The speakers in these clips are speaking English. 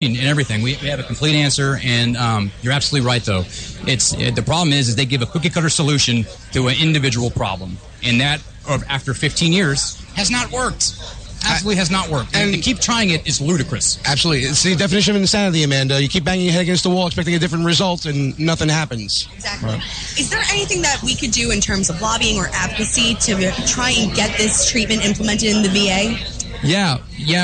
and everything. We have a complete answer, and you're absolutely right, though. The problem is they give a cookie-cutter solution to an individual problem, and that, after 15 years, has not worked. Absolutely has not worked. And to keep trying it is ludicrous. Absolutely. It's the definition of insanity, Amanda. You keep banging your head against the wall expecting a different result, and nothing happens. Exactly. Right. Is there anything that we could do in terms of lobbying or advocacy to try and get this treatment implemented in the VA? Yeah,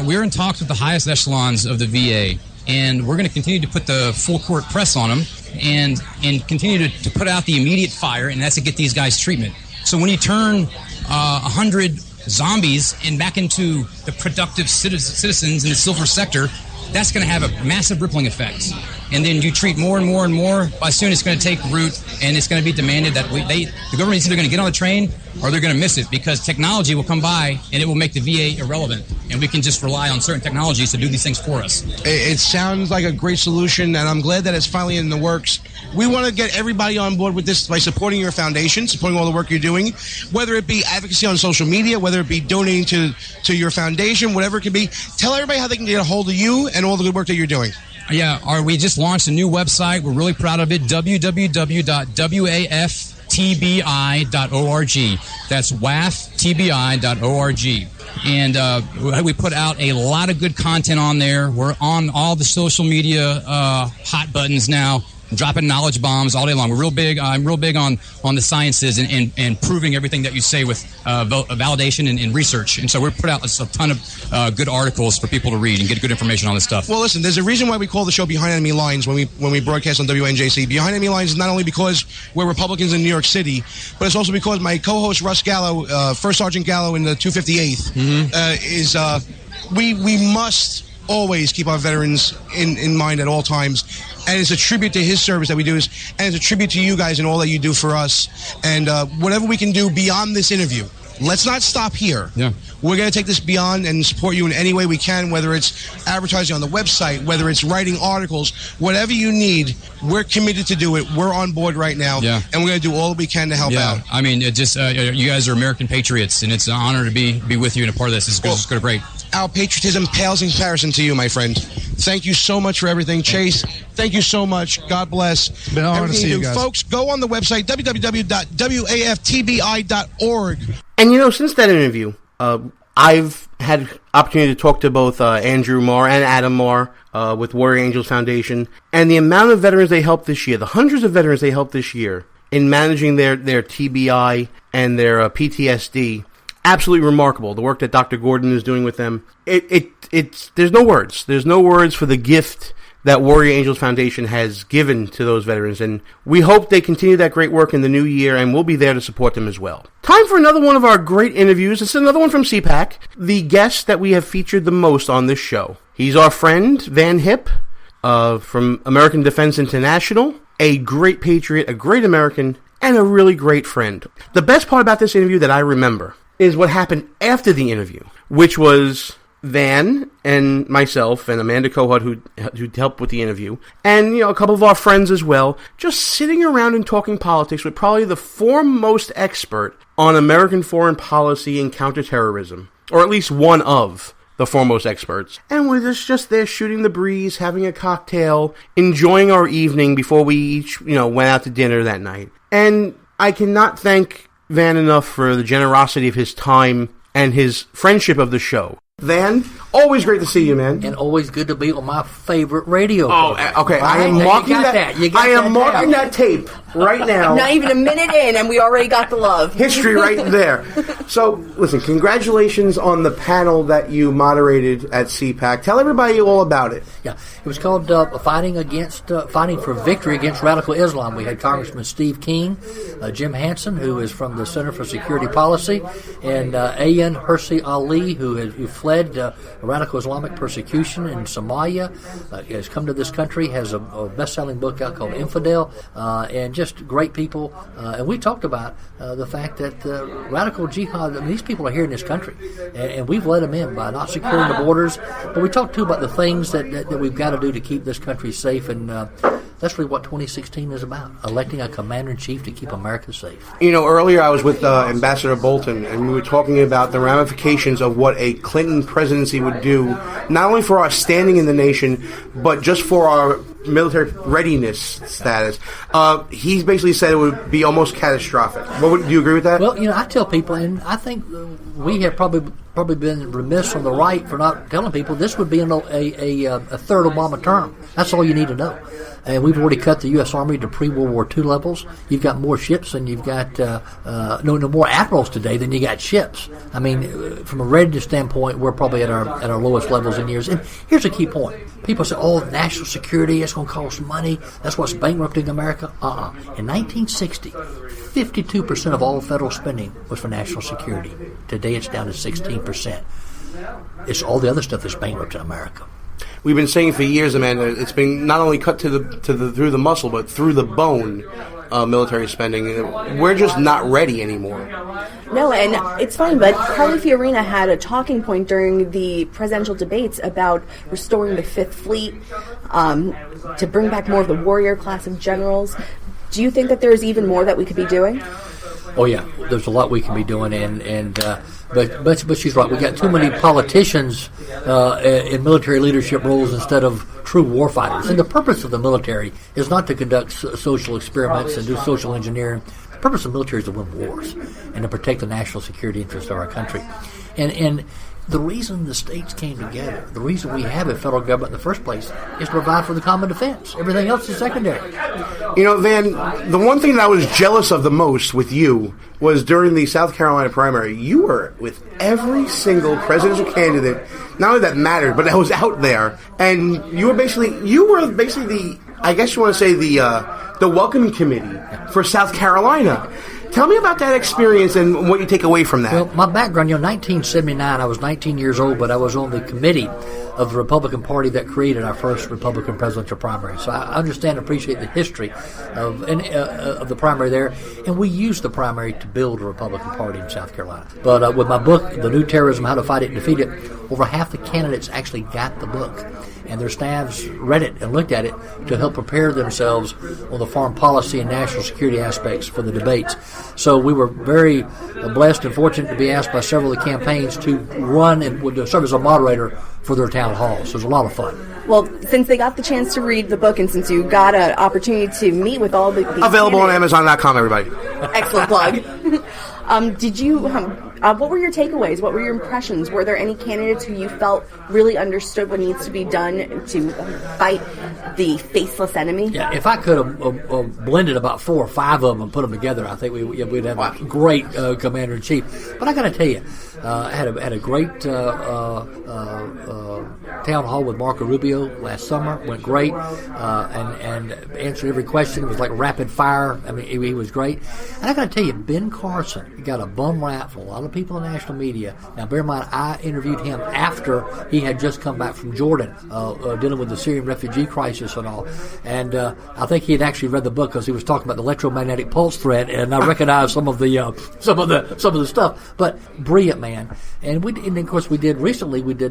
we're in talks with the highest echelons of the VA, and we're going to continue to put the full court press on them and continue to put out the immediate fire, and that's to get these guys treatment. So when you turn 100 zombies and back into the productive citizens in the silver sector, that's going to have a massive rippling effect. And then you treat more and more and more. By soon, it's going to take root, and it's going to be demanded that the government is either going to get on the train or they're going to miss it, because technology will come by and it will make the VA irrelevant, and we can just rely on certain technologies to do these things for us. It sounds like a great solution, and I'm glad that it's finally in the works. We want to get everybody on board with this by supporting your foundation, supporting all the work you're doing, whether it be advocacy on social media, whether it be donating to your foundation, whatever it could be. Tell everybody how they can get a hold of you and all the good work that you're doing. Yeah, we just launched a new website. We're really proud of it, www.waftbi.org. That's waftbi.org. And we put out a lot of good content on there. We're on all the social media hot buttons now, dropping knowledge bombs all day long. We're real big. I'm real big on the sciences and proving everything that you say with validation and research. And so we put out a ton of good articles for people to read and get good information on this stuff. Well, listen, there's a reason why we call the show Behind Enemy Lines when we broadcast on WNJC. Behind Enemy Lines is not only because we're Republicans in New York City, but it's also because my co-host Russ Gallo, First Sergeant Gallo in the 258th, we must always keep our veterans in mind at all times. And it's a tribute to his service that we do, and it's a tribute to you guys and all that you do for us. And whatever we can do beyond this interview, let's not stop here. Yeah. We're going to take this beyond and support you in any way we can, whether it's advertising on the website, whether it's writing articles, whatever you need, we're committed to do it. We're on board right now, and we're going to do all that we can to help out. I mean, it just you guys are American patriots, and it's an honor to be with you and a part of this. It's great. Our patriotism pales in comparison to you, my friend. Thank you so much for everything. Chase, thank you so much. God bless. It's been an honor to see you guys. Folks, go on the website, www.waftbi.org. And, since that interview, I've had opportunity to talk to both Andrew Marr and Adam Marr with Warrior Angels Foundation. And the amount of veterans they helped this year, the hundreds of veterans they helped this year in managing their TBI and their PTSD, absolutely remarkable. The work that Dr. Gordon is doing with them, there's no words. There's no words for the gift that Warrior Angels Foundation has given to those veterans, and we hope they continue that great work in the new year, and we'll be there to support them as well. Time for another one of our great interviews. It's another one from CPAC, the guest that we have featured the most on this show. He's our friend, Van Hipp, from American Defense International, a great patriot, a great American, and a really great friend. The best part about this interview that I remember is what happened after the interview, which was Van and myself and Amanda Cohut, who helped with the interview, and a couple of our friends as well, just sitting around and talking politics with probably the foremost expert on American foreign policy and counterterrorism, or at least one of the foremost experts. And we're just there shooting the breeze, having a cocktail, enjoying our evening before we each went out to dinner that night. And I cannot thank Van enough for the generosity of his time and his friendship of the show. Van, always great to see you, man. And always good to be on my favorite radio program. Okay. Right? I am marking that tape right now. Not even a minute in, and we already got the love. History right there. So, listen, congratulations on the panel that you moderated at CPAC. Tell everybody all about it. Yeah, it was called Fighting for Victory Against Radical Islam. We had Congressman Steve King, Jim Hansen, who is from the Center for Security Policy, and Ayan Hirsi Ali, who fled radical Islamic persecution in Somalia, has come to this country, has a best-selling book out called Infidel, and just great people. And we talked about the fact that radical jihad, these people are here in this country, and we've let them in by not securing the borders. But we talked, too, about the things that we've got to do to keep this country safe, and That's really what 2016 is about, electing a commander-in-chief to keep America safe. Earlier I was with Ambassador Bolton, and we were talking about the ramifications of what a Clinton presidency would do, not only for our standing in the nation, but just for our military readiness status. He basically said it would be almost catastrophic. Do you agree with that? Well, I tell people, and I think we have probably been remiss on the right for not telling people this would be a third Obama term. That's all you need to know. And we've already cut the U.S. Army to pre-World War II levels. You've got more ships than you've got, no more admirals today than you got ships. I mean, from a readiness standpoint, we're probably at our lowest levels in years. And here's a key point. People say, national security, it's going to cost money. That's what's bankrupting America. In 1960, 52% of all federal spending was for national security. Today it's down to 16%. It's all the other stuff that's bankrupting America. We've been saying for years, Amanda, it's been not only cut through the muscle, but through the bone. Military spending. We're just not ready anymore. No, and it's funny, but Carly Fiorina had a talking point during the presidential debates about restoring the Fifth Fleet, to bring back more of the warrior class of generals. Do you think that there's even more that we could be doing? Oh yeah, there's a lot we can be doing, but she's right. We got too many politicians in military leadership roles instead of true warfighters. And the purpose of the military is not to conduct social experiments and do social engineering. The purpose of the military is to win wars and to protect the national security interests of our country. And the reason the states came together, the reason we have a federal government in the first place, is to provide for the common defense. Everything else is secondary. Van, the one thing that I was jealous of the most with you was during the South Carolina primary, you were with every single presidential candidate, not only that mattered, but that was out there. And you were basically the, I guess you want to say the welcoming committee for South Carolina. Tell me about that experience and what you take away from that. Well, my background, 1979, I was 19 years old, but I was on the committee of the Republican Party that created our first Republican presidential primary. So I understand and appreciate the history of the primary there, and we used the primary to build a Republican Party in South Carolina. But with my book, The New Terrorism, How to Fight It and Defeat It, over half the candidates actually got the book, and their staffs read it and looked at it to help prepare themselves on the foreign policy and national security aspects for the debates. So we were very blessed and fortunate to be asked by several of the campaigns to run and would serve as a moderator for their town halls. So it was a lot of fun. Well, since they got the chance to read the book and since you got an opportunity to meet with all the available on Amazon.com, everybody. Excellent plug. What were your takeaways? What were your impressions? Were there any candidates who you felt really understood what needs to be done to fight the faceless enemy? Yeah, if I could have blended about 4 or 5 of them and put them together, I think we'd have a great commander-in-chief. But I got to tell you, I had a great town hall with Marco Rubio last summer. Went great, and answered every question. It was like rapid fire. I mean, he was great. And I got to tell you, Ben Carson got a bum rap from a lot of people in national media. Now, bear in mind, I interviewed him after he had just come back from Jordan, dealing with the Syrian refugee crisis and all. And I think he had actually read the book because he was talking about the electromagnetic pulse thread, and I recognized some of the stuff. But brilliant man. And of course we did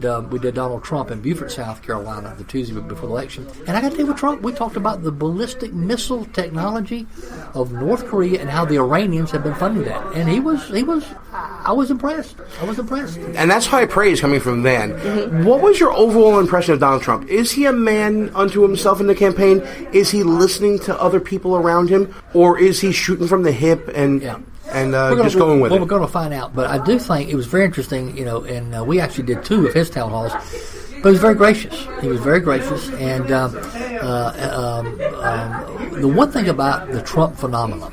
Donald Trump in Beaufort, South Carolina, the Tuesday before the election. And I got to tell you, with Trump, we talked about the ballistic missile technology of North Korea and how the Iranians have been funding that. And I was impressed. And that's high praise coming from Van. Mm-hmm. What was your overall impression of Donald Trump? Is he a man unto himself in the campaign? Is he listening to other people around him? Or is he shooting from the hip and just going with it? Well, we're going to find out. But I do think it was very interesting, and we actually did 2 of his town halls. But he was very gracious. And the one thing about the Trump phenomenon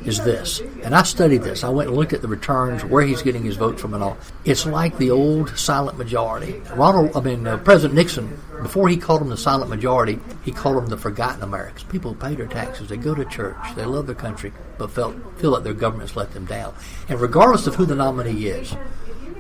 is this, and I studied this. I went and looked at the returns, where he's getting his votes from and all. It's like the old silent majority. President Nixon, before he called them the silent majority, he called them the forgotten Americans. People who pay their taxes, they go to church, they love their country, but feel like their government's let them down. And regardless of who the nominee is,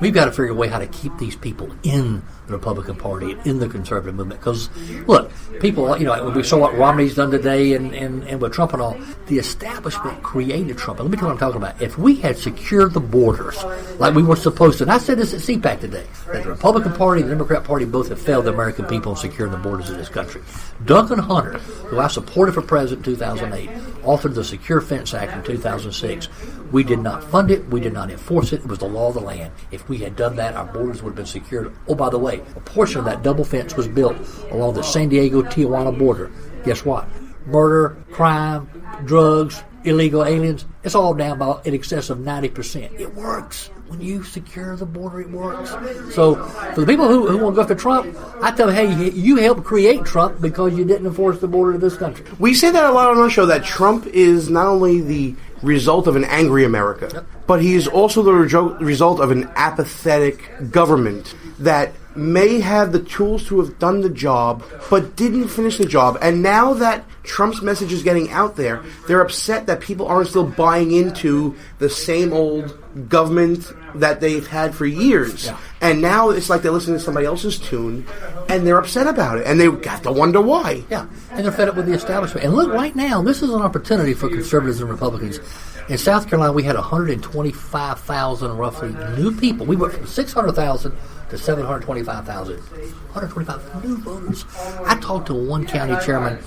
we've got to figure a way how to keep these people in the Republican Party, in the conservative movement. Because, look, people, when we saw what Romney's done today and with Trump and all, the establishment created Trump. And let me tell you what I'm talking about. If we had secured the borders like we were supposed to, and I said this at CPAC today, that the Republican Party and the Democrat Party both have failed the American people in securing the borders of this country. Duncan Hunter, who I supported for president in 2008, authored the Secure Fence Act in 2006. We did not fund it. We did not enforce it. It was the law of the land. If we had done that, our borders would have been secured. Oh, by the way, a portion of that double fence was built along the San Diego-Tijuana border. Guess what? Murder, crime, drugs, illegal aliens, it's all down by in excess of 90%. It works. When you secure the border, it works. So for the people who want to go after Trump, I tell them, hey, you helped create Trump because you didn't enforce the border of this country. We say that a lot on our show, that Trump is not only the result of an angry America, but he is also the result of an apathetic government that may have the tools to have done the job, but didn't finish the job. And now that Trump's message is getting out there, they're upset that people aren't still buying into the same old government that they've had for years. Yeah. And now it's like they're listening to somebody else's tune, and they're upset about it. And they have to wonder why. Yeah, and they're fed up with the establishment. And look, right now, this is an opportunity for conservatives and Republicans. In South Carolina, we had 125,000 roughly new people. We went from 600,000 to 725,000. 125 new voters. I talked to one county chairman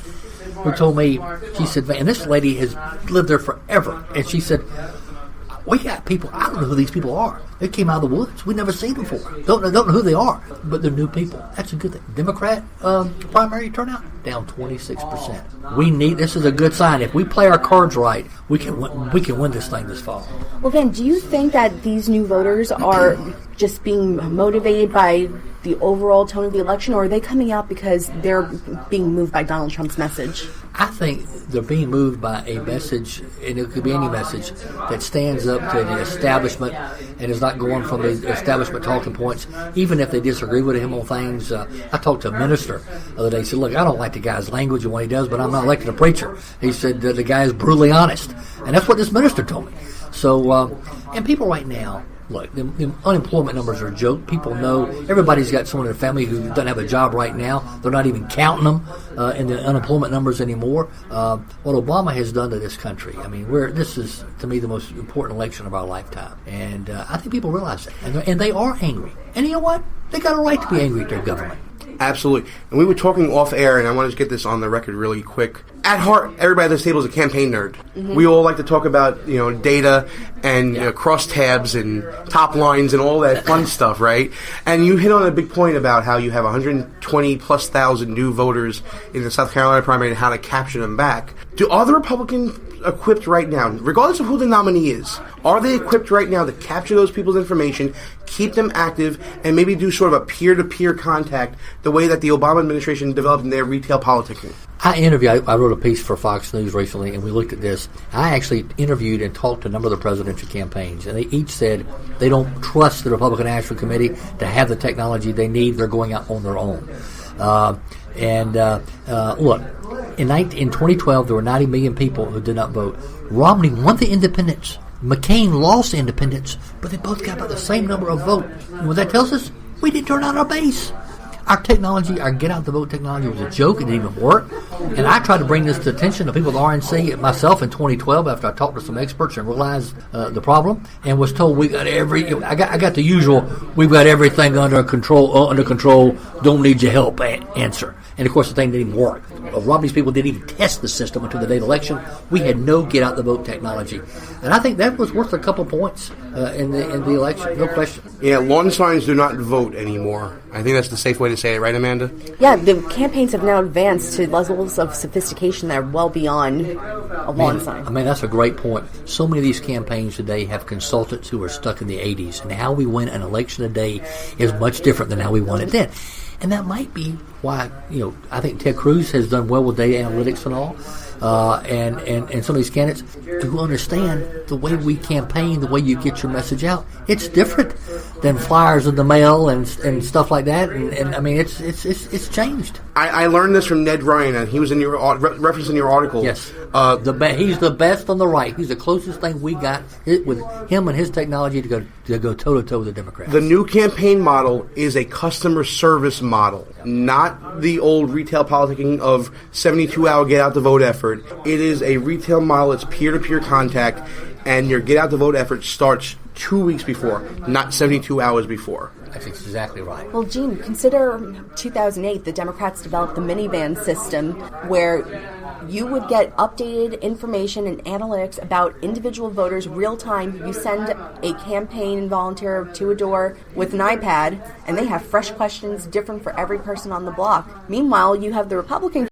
who told me, she said, and this lady has lived there forever, and she said, we got people, I don't know who these people are. They came out of the woods. We've never seen them before. Don't know who they are, but they're new people. That's a good thing. Democrat primary turnout, down 26%. This is a good sign. If we play our cards right, we can win this thing this fall. Well, then, do you think that these new voters are just being motivated by the overall tone of the election, or are they coming out because they're being moved by Donald Trump's message? I think they're being moved by a message, and it could be any message, that stands up to the establishment and is not going from the establishment talking points, even if they disagree with him on things. I talked to a minister the other day. He said, look, I don't like the guy's language and what he does, but I'm not elected a preacher. He said the guy is brutally honest. And that's what this minister told me. So, and people right now, look, the unemployment numbers are a joke. People know everybody's got someone in their family who doesn't have a job right now. They're not even counting them in the unemployment numbers anymore. What Obama has done to this country, I mean, this is, to me, the most important election of our lifetime. And I think people realize that. And they are angry. And you know what? They got a right to be angry at their government. Absolutely. And we were talking off air, and I want to get this on the record really quick. At heart, everybody at this table is a campaign nerd. Mm-hmm. We all like to talk about, data and crosstabs and top lines and all that fun stuff, right? And you hit on a big point about how you have 120+ thousand new voters in the South Carolina primary and how to capture them back. Are the Republicans equipped right now, regardless of who the nominee is, are they equipped right now to capture those people's information, keep them active, and maybe do sort of a peer-to-peer contact the way that the Obama administration developed in their retail politicking? I wrote a piece for Fox News recently, and we looked at this. I actually interviewed and talked to a number of the presidential campaigns, and they each said they don't trust the Republican National Committee to have the technology they need. They're going out on their own. Look, in 2012, there were 90 million people who did not vote. Romney won the independents. McCain lost independents, but they both got about the same number of votes. And what that tells us, we didn't turn out our base. Our technology, our get-out-the-vote technology was a joke. It didn't even work. And I tried to bring this to attention to people at the RNC, myself in 2012, after I talked to some experts and realized the problem, and was told we got I got the usual, we've got everything under control, don't need your help answer. And, of course, the thing didn't even work. Romney's people didn't even test the system until the day of the election. We had no get-out-the-vote technology. And I think that was worth a couple points in the election, no question. Yeah, lawn signs do not vote anymore. I think that's the safe way to say it, right, Amanda? Yeah, the campaigns have now advanced to levels of sophistication that are well beyond a lawn sign. I mean, that's a great point. So many of these campaigns today have consultants who are stuck in the 80s, and how we win an election today is much different than how we won it then. And that might be why, I think Ted Cruz has done well with data analytics and all, and some of these candidates who understand the way we campaign, the way you get your message out. It's different than flyers in the mail and stuff like that. And I mean, it's changed. I learned this from Ned Ryan, and he was in your reference in your article. Yes. He's the best on the right. He's the closest thing we got with him and his technology to go toe-to-toe with the Democrats. The new campaign model is a customer service model, not the old retail politicking of 72-hour get-out-the-vote effort. It is a retail model. It's peer-to-peer contact, and your get-out-the-vote effort starts 2 weeks before, not 72 hours before. That's exactly right. Well, Gene, consider 2008, the Democrats developed the minivan system where you would get updated information and analytics about individual voters real time. You send a campaign volunteer to a door with an iPad, and they have fresh questions different for every person on the block. Meanwhile, you have the Republican